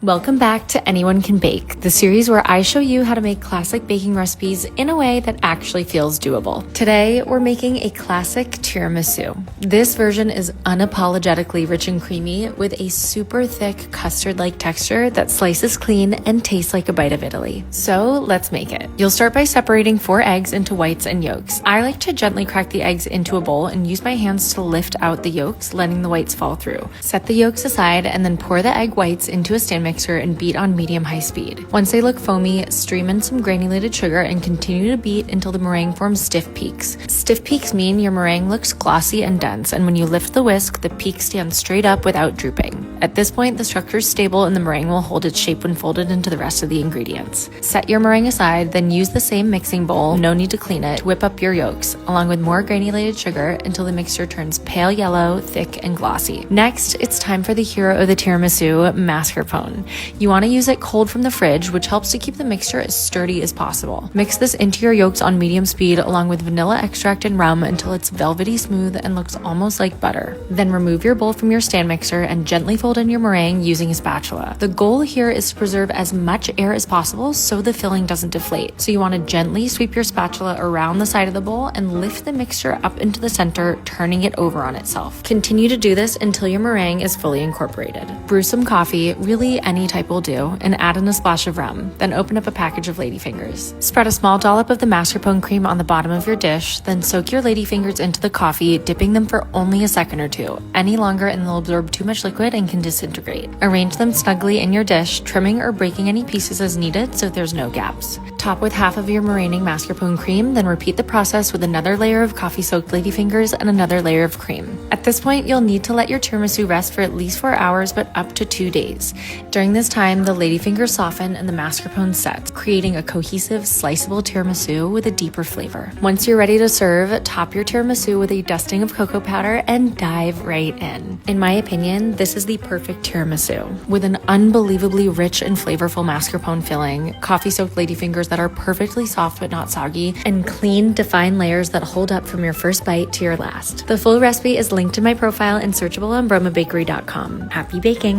Welcome back to Anyone Can Bake, the series where I show you how to make classic baking recipes in a way that actually feels doable. Today, we're making a classic tiramisu. This version is unapologetically rich and creamy with a super thick custard-like texture that slices clean and tastes like a bite of Italy. So let's make it. You'll start by separating 4 eggs into whites and yolks. I like to gently crack the eggs into a bowl and use my hands to lift out the yolks, letting the whites fall through. Set the yolks aside and then pour the egg whites into a stand mixer and beat on medium-high speed. Once they look foamy, stream in some granulated sugar and continue to beat until the meringue forms stiff peaks. Stiff peaks mean your meringue looks glossy and dense, and when you lift the whisk, the peak stands straight up without drooping. At this point, the structure is stable and the meringue will hold its shape when folded into the rest of the ingredients. Set your meringue aside, then use the same mixing bowl, no need to clean it, to whip up your yolks, along with more granulated sugar until the mixture turns pale yellow, thick, and glossy. Next, it's time for the hero of the tiramisu, mascarpone. You want to use it cold from the fridge, which helps to keep the mixture as sturdy as possible. Mix this into your yolks on medium speed along with vanilla extract and rum until it's velvety smooth and looks almost like butter. Then remove your bowl from your stand mixer and gently fold in your meringue using a spatula. The goal here is to preserve as much air as possible so the filling doesn't deflate. So you want to gently sweep your spatula around the side of the bowl and lift the mixture up into the center, turning it over on itself. Continue to do this until your meringue is fully incorporated. Brew some coffee, really any type will do, and add in a splash of rum. Then open up a package of ladyfingers. Spread a small dollop of the mascarpone cream on the bottom of your dish, then soak your ladyfingers into the coffee, dipping them for only a second or two. Any longer and they'll absorb too much liquid and can disintegrate. Arrange them snugly in your dish, trimming or breaking any pieces as needed so there's no gaps. Top with half of your remaining mascarpone cream, then repeat the process with another layer of coffee-soaked ladyfingers and another layer of cream. At this point, you'll need to let your tiramisu rest for at least 4 hours, but up to 2 days. During this time, the ladyfingers soften and the mascarpone sets, creating a cohesive, sliceable tiramisu with a deeper flavor. Once you're ready to serve, top your tiramisu with a dusting of cocoa powder and dive right in. In my opinion, this is the perfect tiramisu. With an unbelievably rich and flavorful mascarpone filling, coffee-soaked ladyfingers that are perfectly soft but not soggy, and clean, defined layers that hold up from your first bite to your last. The full recipe is linked in my profile and searchable on bromabakery.com. Happy baking!